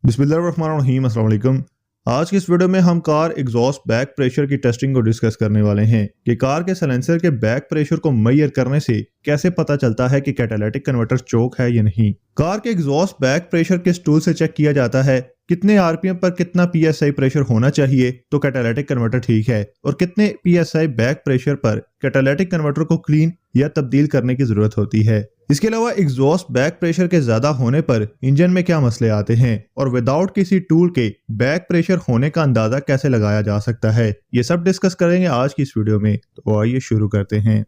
बिस्मिल्लाहिर्रहमानिर्रहीम, अस्सलाम वालेकुम। आज की इस वीडियो में हम कार एग्जॉस्ट बैक प्रेशर की टेस्टिंग को डिस्कस करने वाले हैं कि कार के साइलेंसर के बैक प्रेशर को मेजर करने से कैसे पता चलता है कि कैटालिटिक कन्वर्टर चोक है या नहीं। कार के एग्जॉस्ट बैक प्रेशर किस टूल से चेक किया जाता है, कितने आरपीएम पर कितना पीएसआई प्रेशर होना चाहिए तो कैटालिटिक कन्वर्टर ठीक है, और कितने पीएसआई बैक प्रेशर पर कैटालिटिक कन्वर्टर को क्लीन या तब्दील करने की जरूरत होती है। इसके अलावा एग्जॉस्ट बैक प्रेशर के ज्यादा होने पर इंजन में क्या मसले आते हैं और विदाउट किसी टूल के बैक प्रेशर होने का अंदाजा कैसे लगाया जा सकता है, ये सब डिस्कस करेंगे आज की इस वीडियो में। तो आइए शुरू करते हैं।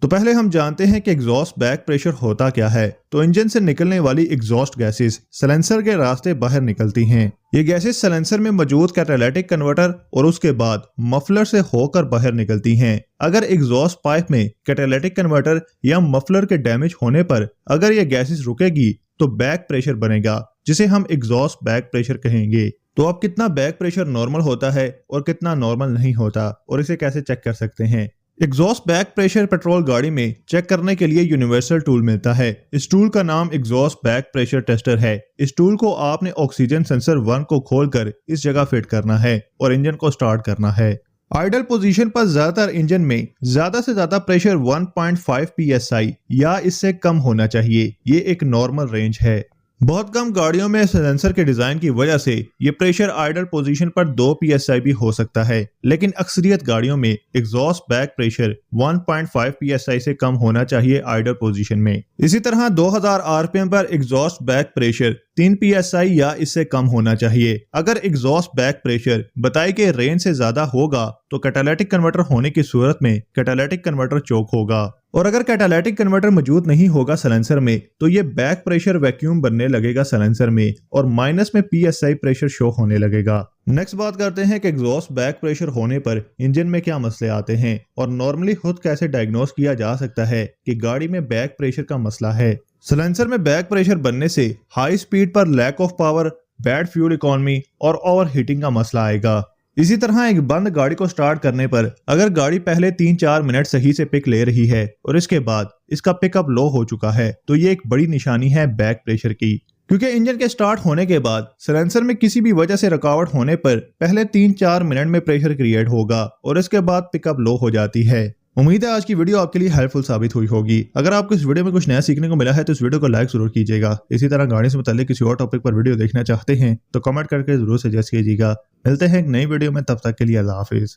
तो पहले हम जानते हैं कि एग्जॉस्ट बैक प्रेशर होता क्या है। तो इंजन से निकलने वाली एग्जॉस्ट गैसेस साइलेंसर के रास्ते बाहर निकलती हैं। ये गैसेस साइलेंसर में मौजूद कैटालिटिक कन्वर्टर और उसके बाद मफलर से होकर बाहर निकलती हैं। अगर एग्जॉस्ट पाइप में कैटालिटिक कन्वर्टर या मफलर के डैमेज होने पर अगर ये गैसेस रुकेगी तो बैक प्रेशर बनेगा, जिसे हम एग्जॉस्ट बैक प्रेशर कहेंगे। तो अब कितना बैक प्रेशर नॉर्मल होता है और कितना नॉर्मल नहीं होता और इसे कैसे चेक कर सकते हैं। एग्जॉस्ट बैक प्रेशर पेट्रोल गाड़ी में चेक करने के लिए यूनिवर्सल टूल मिलता है। इस टूल का नाम एग्जॉस्ट बैक प्रेशर टेस्टर है। इस टूल को आपने ऑक्सीजन सेंसर 1 को खोलकर इस जगह फिट करना है और इंजन को स्टार्ट करना है। आइडल पोजीशन पर ज्यादातर इंजन में ज्यादा से ज्यादा प्रेशर 1.5 psi या इससे कम होना चाहिए। ये एक नॉर्मल रेंज है। बहुत कम गाड़ियों में साइलेंसर के डिजाइन की वजह से ये प्रेशर आइडल पोजीशन पर 2 psi भी हो सकता है, लेकिन अक्सरियत गाड़ियों में एग्जॉस्ट बैक प्रेशर 1.5 psi से कम होना चाहिए आइडल पोजीशन में। इसी तरह 2000 आरपीएम पर एग्जॉस्ट बैक प्रेशर 3 psi या इससे कम होना चाहिए। अगर एग्जॉस्ट बैक प्रेशर बताए गए रेंज से ज्यादा होगा तो कैटालिटिक कन्वर्टर होने की सूरत में कैटालिटिक कन्वर्टर चोक होगा, और अगर कैटालिटिक कन्वर्टर मौजूद नहीं होगा साइलेंसर में तो ये बैक प्रेशर वैक्यूम बनने लगेगा साइलेंसर में और माइनस में पीएसआई प्रेशर शो होने लगेगा। नेक्स्ट बात करते हैं कि एग्जॉस्ट बैक प्रेशर होने पर इंजन में क्या मसले आते हैं और नॉर्मली खुद कैसे डायग्नोस किया जा सकता है कि गाड़ी में बैक प्रेशर का मसला है। साइलेंसर में बैक प्रेशर बनने से हाई स्पीड पर lack of power, bad fuel economy और ओवर हीटिंग का मसला आएगा। इसी तरह एक बंद गाड़ी को स्टार्ट करने पर अगर गाड़ी पहले 3-4 मिनट सही से पिक ले रही है और इसके बाद इसका पिकअप लो हो चुका है तो ये एक बड़ी निशानी है बैक प्रेशर की, क्योंकि इंजन के स्टार्ट होने के बाद साइलेंसर में किसी भी वजह से रुकावट होने पर पहले 3-4 मिनट में प्रेशर क्रिएट होगा और इसके बाद पिकअप लो हो जाती है। उम्मीद है आज की वीडियो आपके लिए हेल्पफुल साबित हुई होगी। अगर आपको इस वीडियो में कुछ नया सीखने को मिला है तो इस वीडियो को लाइक जरूर कीजिएगा। इसी तरह गाड़ी से मुताल्लिक किसी और टॉपिक पर वीडियो देखना चाहते हैं तो कमेंट करके जरूर सजेस्ट कीजिएगा। मिलते हैं एक नई वीडियो में, तब तक के लिए अल्लाह हाफिज।